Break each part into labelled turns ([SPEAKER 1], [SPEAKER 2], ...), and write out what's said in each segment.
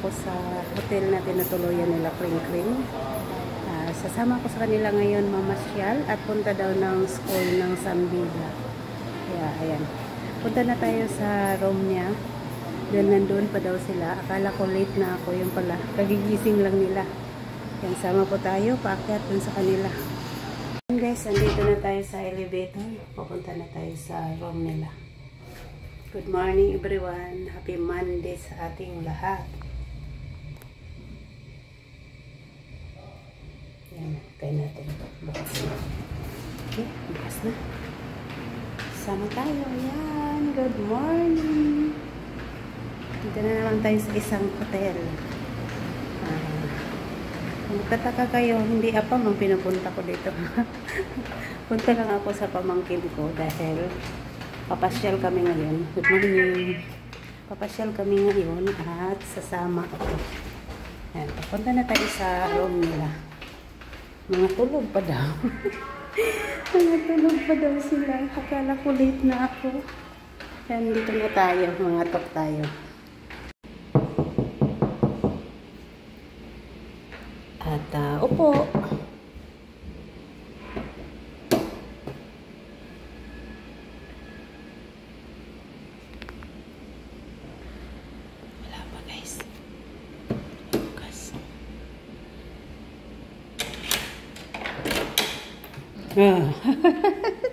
[SPEAKER 1] ako sa hotel na tinutuluyan nila Kring Kring. Sasama ko sa kanila ngayon mamasyal at punta daw ng school ng Sambida. Kaya ayan, punta na tayo sa room niya. Dahil nandun pa daw sila. Akala ko late na ako, yung pala kagigising lang nila. Yan, sama po tayo paakyat dun sa kanila. And guys, andito na tayo sa elevator. Pupunta na tayo sa room nila. Good morning everyone. Happy Monday sa ating lahat. Yan, kaya natin bukas na. Okay, bukas na. Sama tayo. Yan, good morning. Dito na naman tayo sa isang hotel. Kung magtataka kayo, hindi apam ang pinupunta ko dito. Punta lang ako sa pamangkin ko dahil papasyal kami ngayon. Good morning. Papasyal kami ngayon at sasama ako. Ayan, papunta na tayo sa room nila. Mga tulog pa daw. Mga tulog pa daw sila. Akala ko late na ako. Ayan, dito na tayo. Mga tok tayo. At upo. Wala pa guys. Bukas.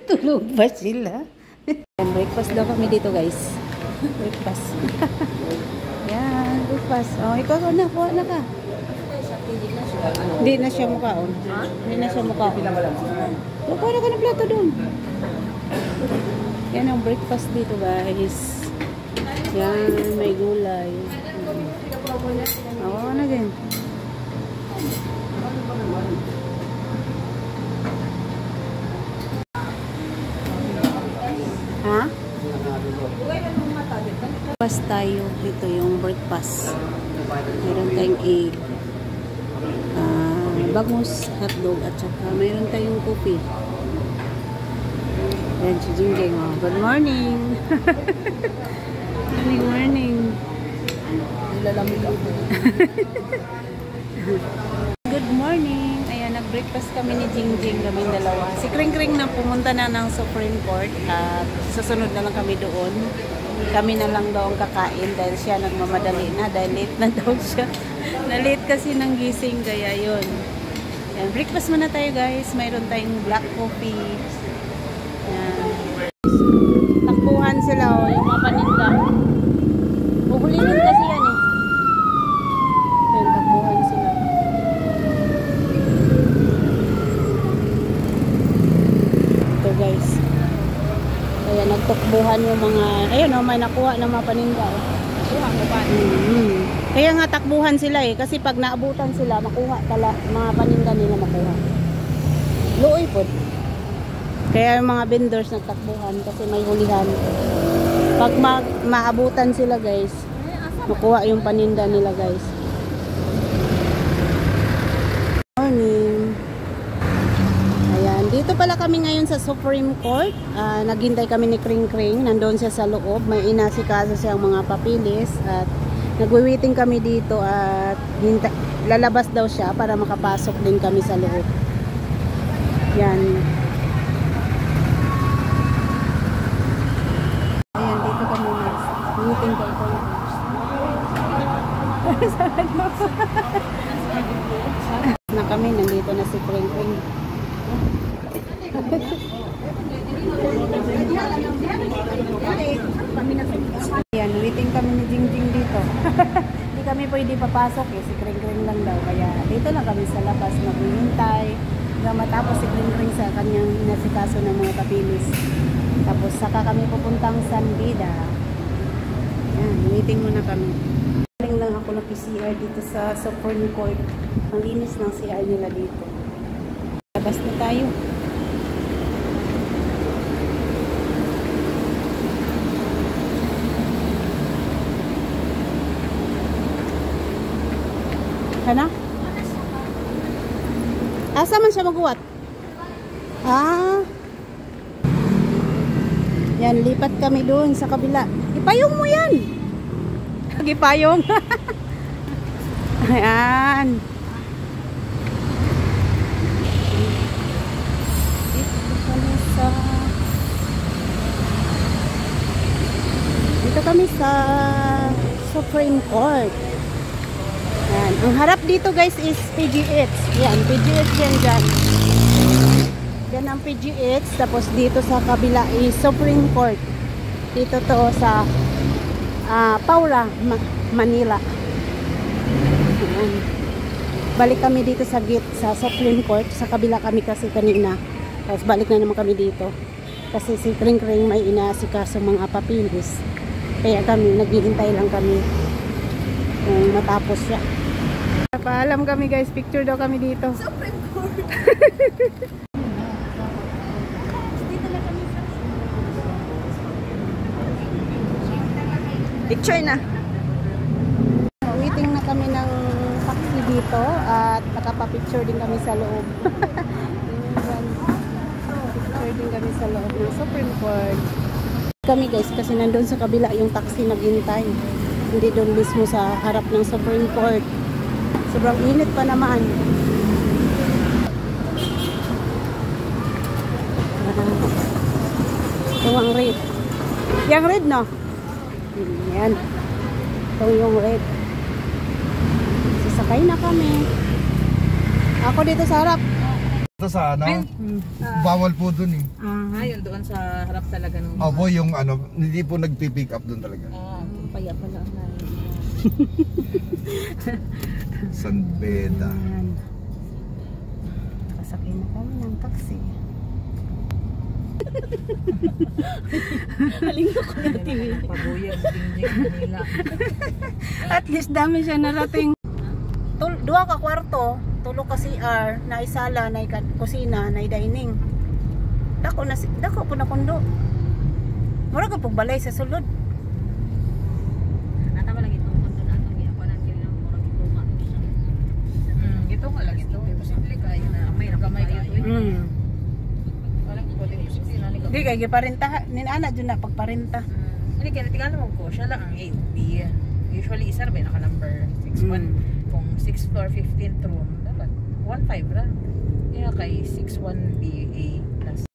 [SPEAKER 1] Tulog ba sila? Breakfast daw kami dito guys. Breakfast. Yan, breakfast. Oh, ikaw na, kuha na ka. Hindi na siya mukhaon. Hindi na siya mukhaon. Kuha na ka ng plato doon. Yan ang breakfast dito guys. Yan, may gulay. Oo, na din. Ha? Breakfast tayo. Ito yung breakfast. Meron tayong egg. Bangus, hotdog at saka mayroon tayong coffee. Yan si Jingjing. Oh. Good morning. Good morning. Nilalamig ako. Good morning. Ayan, nag-breakfast kami ni Jingjing, kaming dalawa. Si Kring Kring na pumunta na ng Supreme Court at susunod na lang kami doon. Kami na lang daw ang kakain dahil siya nagmamadali na dahil late na daw siya. Na-late kasi ng gising kaya yun. Yan, breakfast muna tayo guys. Mayroon tayong black coffee. Yan. Takbuhan sila o, yung mga paninda. Uhulinin kasi yan eh. Yan, takbuhan sila. Ito guys. Kaya nagtakbuhan yung mga, ayun o, may nakuha ng mga paninda o. Kaya nga takbuhan sila eh kasi pag naabutan sila makuha tala mga paninda nila makuha. Luoy po. Kaya yung mga vendors nagtakbuhan kasi may hulihan. Pag maabutan sila guys, makuha yung paninda nila guys. Morning. Ayan, dito pala kami ngayon sa Supreme Court. Naghintay kami ni Kring Kring, nandoon siya sa loob, may inasikaso siyang mga papilis at nagwi-waiting kami dito at lalabas daw siya para makapasok din kami sa loob. Yan. Ayan, dito kami meeting ko ito. Na kami, nandito na si Kring Kring. Ayan, waiting kami ni Jingjing dito. Hindi kami pwede papasok eh, si Kring Kring lang daw. Kaya dito lang kami sa labas maghihintay hanggang matapos si Kring Kring sa kanyang inasikaso ng mga papilis. Tapos saka kami pupuntang Sambida. Ayan, waiting muna kami. Galing lang ako ng PCR dito sa Supreme Court. Ang linis ng CR nila dito. Labas na tayo. Kana? Asa man siya maghuwat? Yan, lipat kami doon sa kabila. Ipayong mo yan! Ipayong! Ayan. Dito kami sa Supreme Court. Ayan. Ang harap dito guys is PGH. Yan, PGH dyan. Yan ang PGH. Tapos dito sa kabila is Supreme Court. Dito to sa Paula, Manila. Ayan. Balik kami dito sa gate sa Supreme Court. Sa kabila kami kasi kanina. Tapos balik na naman kami dito. Kasi si Kring Kring may inaasikaso mga papilis. Kaya kami, naghihintay lang kami matapos siya. Paalam kami guys, picture daw kami dito. Supreme Court. Dito na kami sa picture na. Waiting na kami ng taxi dito at nakapapicture din kami sa loob. Picture din kami sa loob ng Supreme Court. Kami guys kasi nandun sa kabila yung taxi naghintay. Hindi doon mismo sa harap ng Supreme Court. Sobrang init pa naman. Ito ang red. Yang red no? Yan. Ito yung red. Sasakay na kami. Ako dito sa harap.
[SPEAKER 2] Ito sa ano? Bawal po dun eh.
[SPEAKER 3] Yun doon sa harap talaga ng...
[SPEAKER 2] Opo, yung ano, hindi po nagpipick up dun talaga.
[SPEAKER 3] Paya pala ang
[SPEAKER 2] San Beda.
[SPEAKER 1] Nakasakay na kami ng taxi. Halingo ko na TV.
[SPEAKER 3] Pabuyag, Jingjing, Manila.
[SPEAKER 1] At least dami siya narating. Dua ka kwarto, tulo ka CR, na isala, na kusina, na dining. Dako po na kundo. Mura ka pong balay sa sulod.
[SPEAKER 3] Natama lagi itong kundo na itong giyapanan kayo ng mura gituma. Ito nga lagi ito. Posible kayo na may nakamay kayo ito. Walang pwede posible na nito.
[SPEAKER 1] Hindi kaya giparinta. Ninana dyan na pagparinta.
[SPEAKER 3] Hindi kaya natingala mo ko, siya lang ang A o B. Usually isa rin naka number 61. Kung 6 floor 15th room, dapat 1.5 ra. Kaya kay 61 BA plus.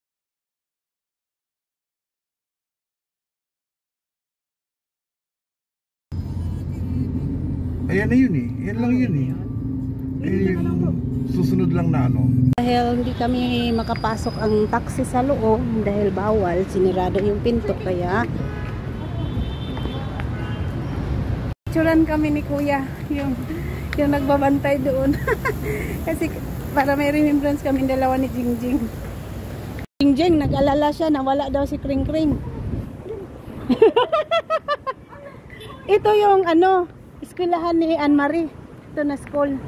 [SPEAKER 2] Ayan na yun eh. Yan lang yun eh. Ayan yung susunod lang na ano.
[SPEAKER 1] Dahil hindi kami makapasok ang taxi sa loob dahil bawal, sinirado yung pinto kaya picturean kami ni Kuya yung nagbabantay doon. Kasi para may remembrance kami dalawa ni Jingjing. Jingjing nag-alala siya na wala daw si Kring Kring. Ito yung ano, eskwelahan ni Anne Marie. Ito na school.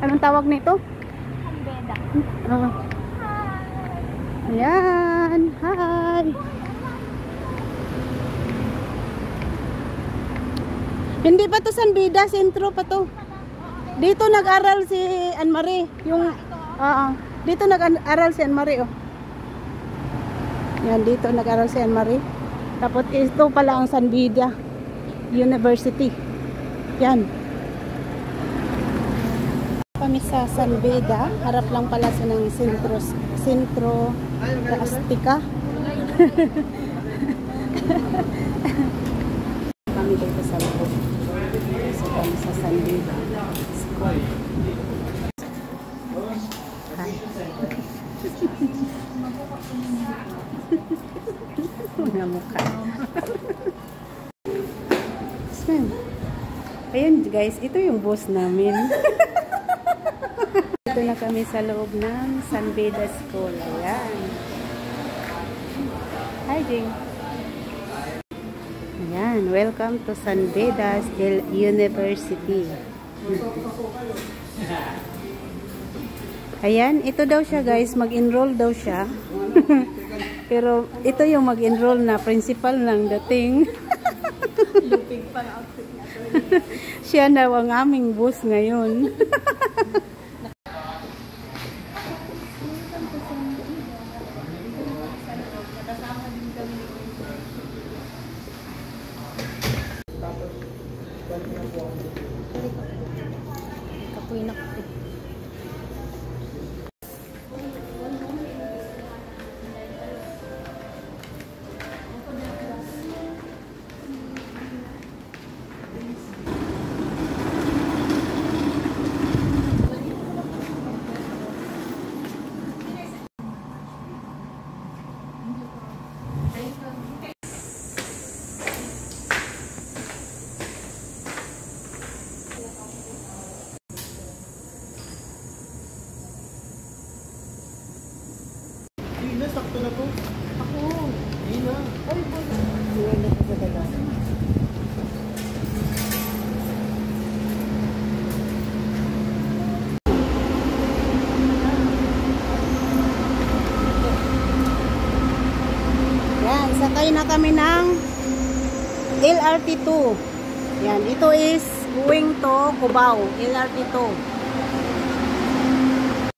[SPEAKER 1] Anong tawag nito? Beda. Ayan. Hi. Hindi pa to San Beda, sentro pa to. Dito nag-aral si Anne Marie. Yung, dito nag-aral si Anne Marie. Oh. Yan, dito nag-aral si Anne Marie. Tapos ito pala ang San Beda University. Yan. Kami sa San Beda. Harap lang pala sa ng Sentro Astika. Kami dito sa loob. So kami sa San Beda School. Hi. Mga mukha. Ayan guys, ito yung boss namin. Ito na kami sa loob ng San Beda School. Ayan. Hi Jing. Ayan, welcome to San Beda University. Ayan, ito daw siya guys, mag-enroll daw siya. Pero ito yung mag-enroll na principal ng dating. Lupig pang outfit niya. Siya na ang aming boss ngayon.
[SPEAKER 4] Apoy na ko.
[SPEAKER 2] Sakto na to.
[SPEAKER 4] Ako.
[SPEAKER 2] Hindi na.
[SPEAKER 4] Oy, boy. Hindi na ko sa dala.
[SPEAKER 1] Yan, sakay na kami ng LRT2. Yan, ito is going to Cubao, LRT2.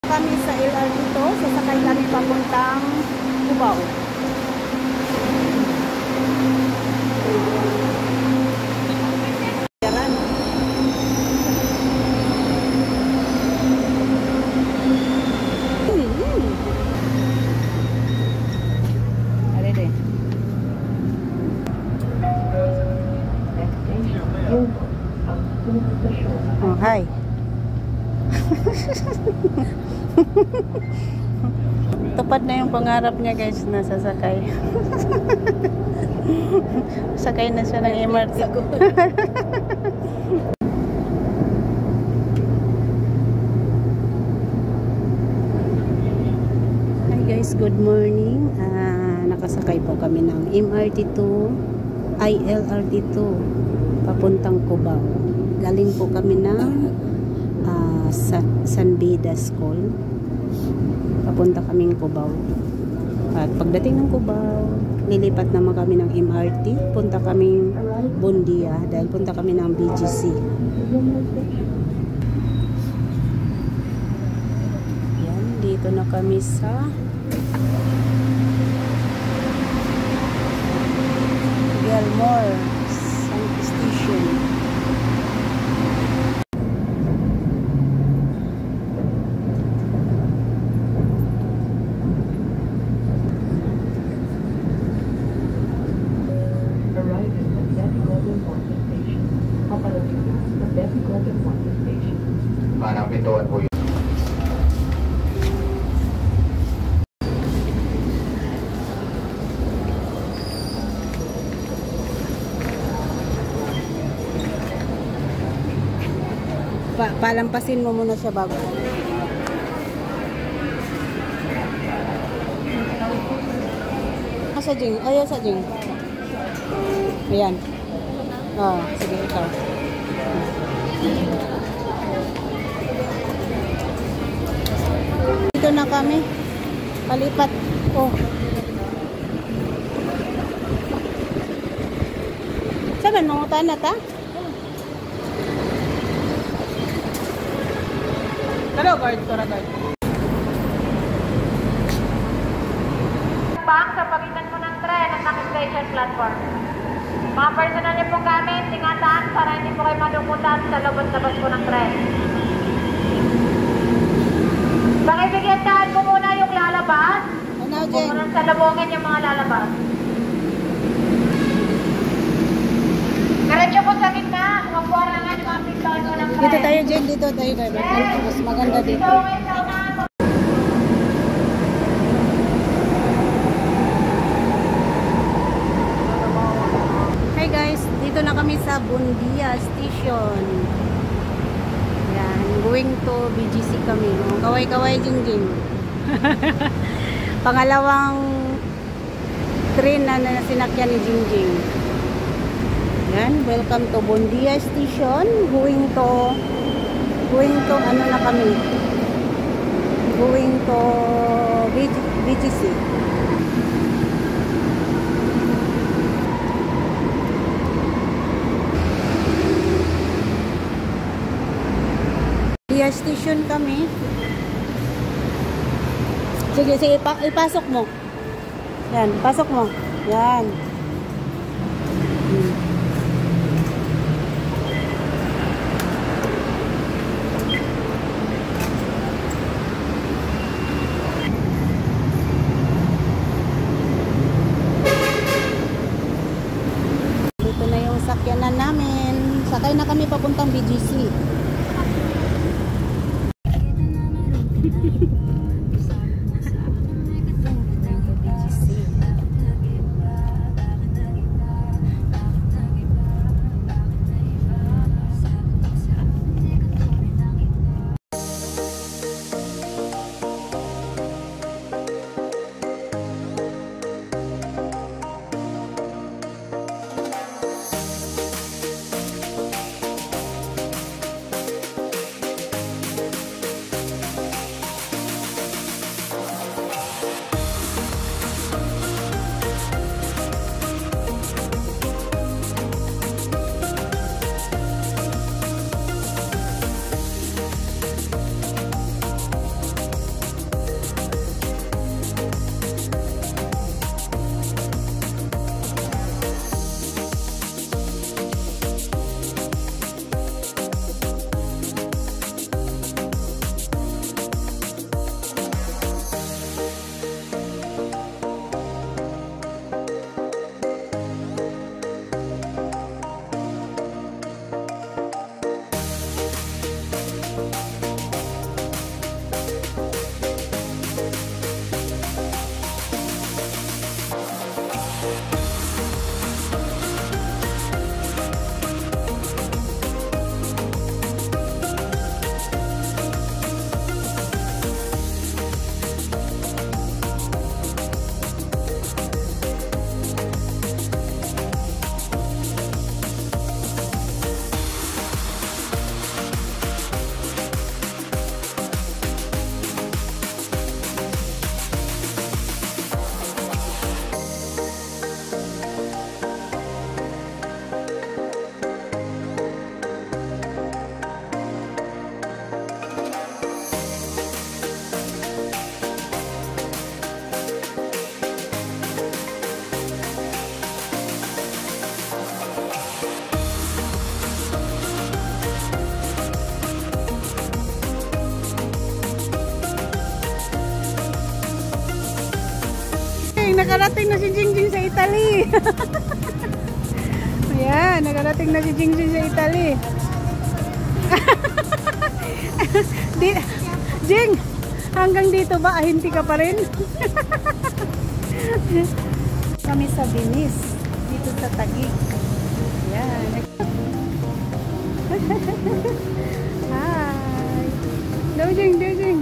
[SPEAKER 1] Kami sa LRT2, sasakay kami papuntang Cubao. Yaran. Are de. Oh, hi. Tupad na yung pangarap niya, guys, na sasakay. Sakay na siya ng MRT. Hi guys, good morning. Nakasakay po kami ng MRT2, LRT2 papuntang Cubao. Galing po kami ng San Beda School. Papunta kaming Cubao. At pagdating ng Cubao, lilipat naman kami ng MRT. Punta kaming Bundia dahil punta kami ng BGC. Yan, dito na kami sa Gilmore Station.
[SPEAKER 5] Parang pintuan po yun.
[SPEAKER 1] Palampasin mo muna siya bago. Sa Jing, ayaw sa Jing. Ayan. Oh, sige ikaw. Dito na kami. Palipat. Oh. Saban mo ta na ta? Hello, guard. Tora guard.
[SPEAKER 6] Bank sa pagitan po ng tren at ng station platform. Mga personal niyo pong gamit, tingatan para hindi po kayo madumutan sa labas-labas po ng tren. Pakibigyan tahan po muna yung lalabas.
[SPEAKER 1] Ano,
[SPEAKER 6] Huwag
[SPEAKER 1] Jen?
[SPEAKER 6] mo nang salubungin yung mga lalabas. Diretso po sa gitna, huwag po arangan yung mga pintuan po ng tren.
[SPEAKER 1] Dito tayo, Jen. Dito tayo. Mas maganda dito. Hi guys, dito na kami sa Bundia Station. Yan, going to BGC kami. Oh, kaway-kaway Jingjing. Pangalawang train na sinakyan ni Jingjing. Yan, welcome to Bundia Station. Going to ano na kami? Going to BGC. Bundia Station kami. Sige, ipasok mo. Yan, pasok mo. Yan. Sakay na kami papuntang BGC. Nakarating na si Jingjing sa Italy. Ayan, nakarating na si Jingjing sa Italy. Jing, hanggang dito ba? Ahinti ka pa rin? Kami sa Venice, dito sa Taguig. Ayan. Hi. Dojing, Dojing.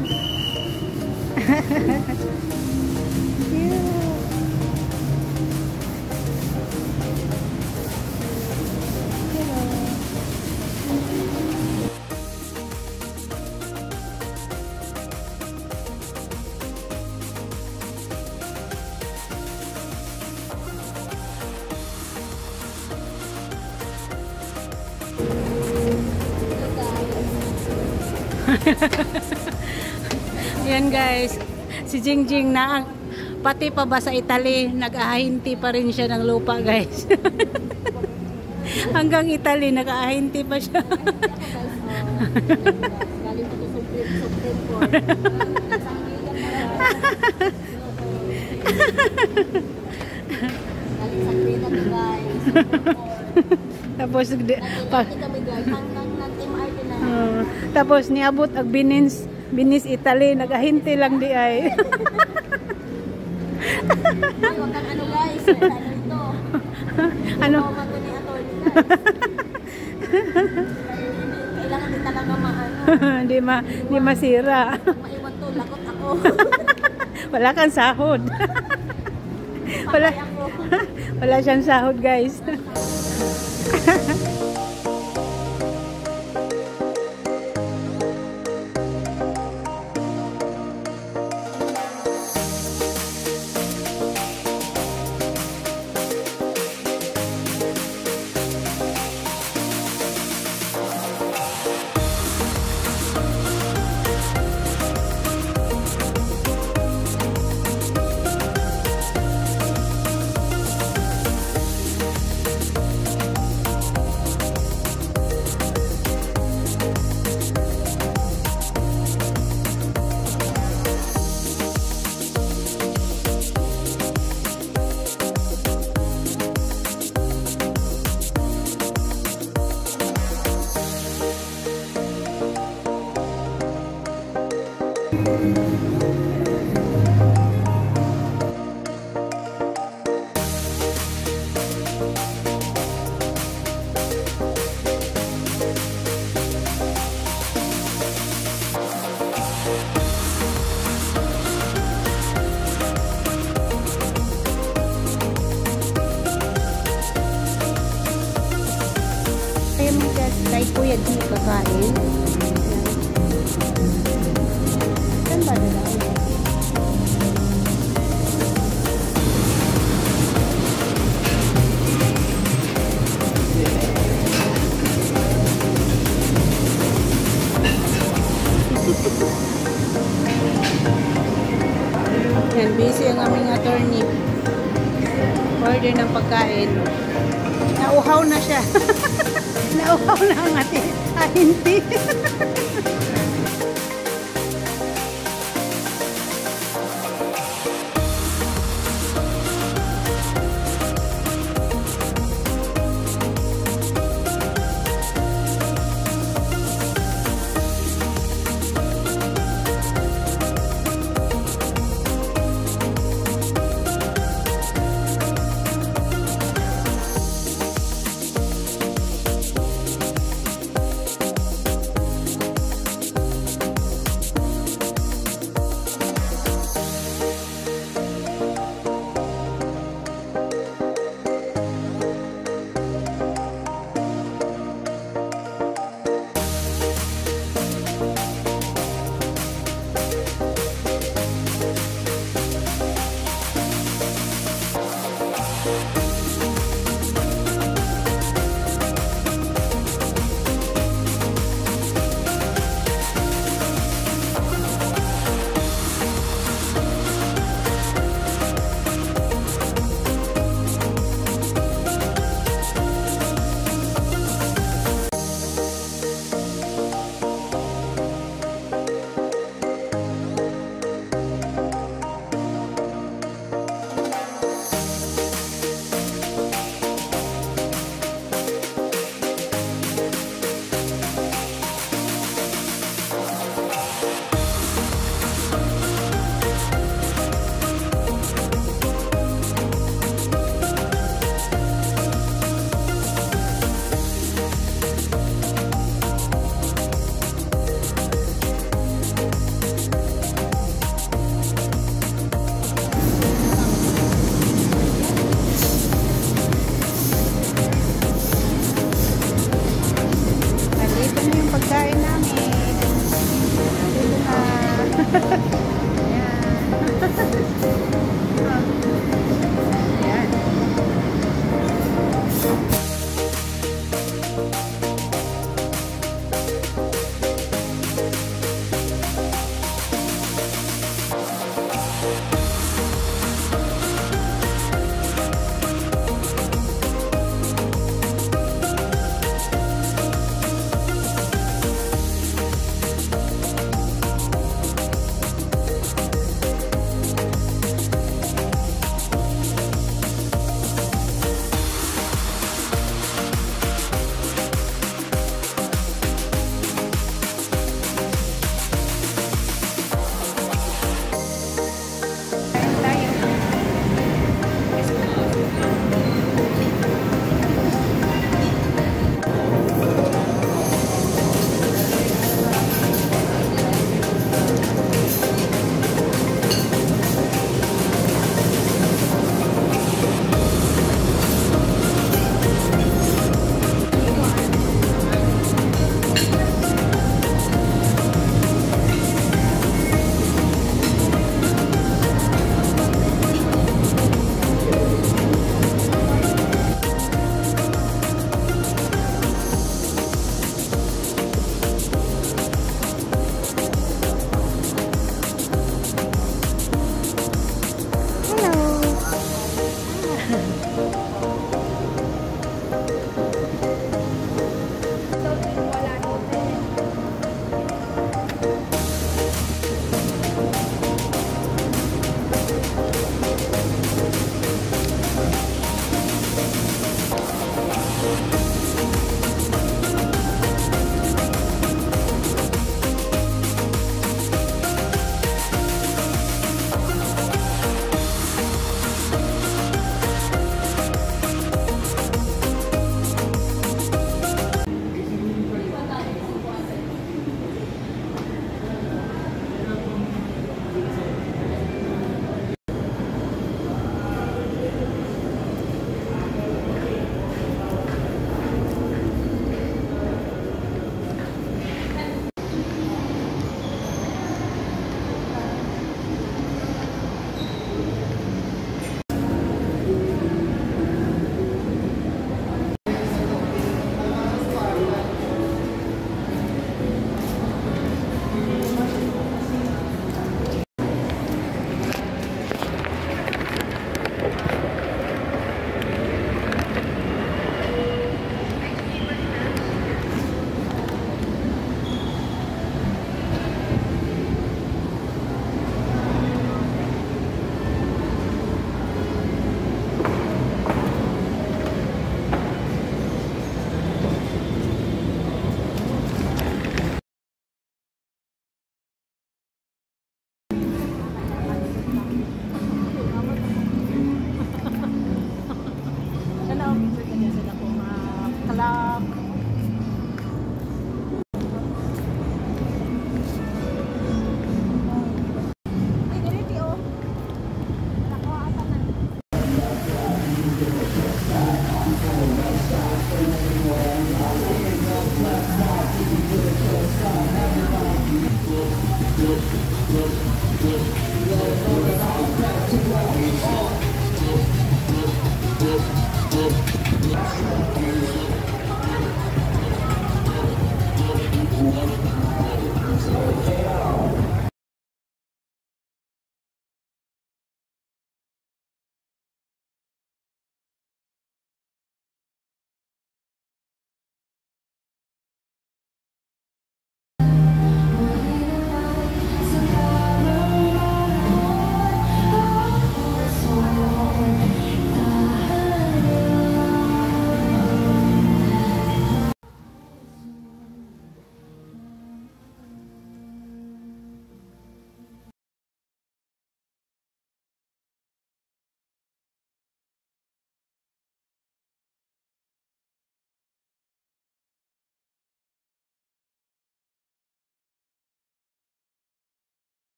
[SPEAKER 1] Yan guys, si Jingjing na pati pa ba sa Italy, nag-ahinti pa rin siya ng lupa guys. Hanggang Italy, nag-ahinti pa siya.
[SPEAKER 4] Galing ko sa Supreme Court. Galing sa Krita to guys.
[SPEAKER 1] Tapos
[SPEAKER 4] Kami guys, hanggang nag-MRT na.
[SPEAKER 1] tapos niabot ang Venice, Italy, nag-ahinti lang di ay.
[SPEAKER 4] Ay, wag kang ano guys, ano ito?
[SPEAKER 1] Ano?
[SPEAKER 4] Mato ni attorney guys. Kailangan din talaga maano.
[SPEAKER 1] Di masira.
[SPEAKER 4] Maiwan to, lakot ako.
[SPEAKER 1] Wala kang sahod. Wala,
[SPEAKER 4] Patay ako.
[SPEAKER 1] wala siyang sahod guys. bayad di kakain. Saan ba na lang? Yan, busy ang aming attorney. Order ng pagkain. Nauhaw na siya. Nauhaw na ang ahinti.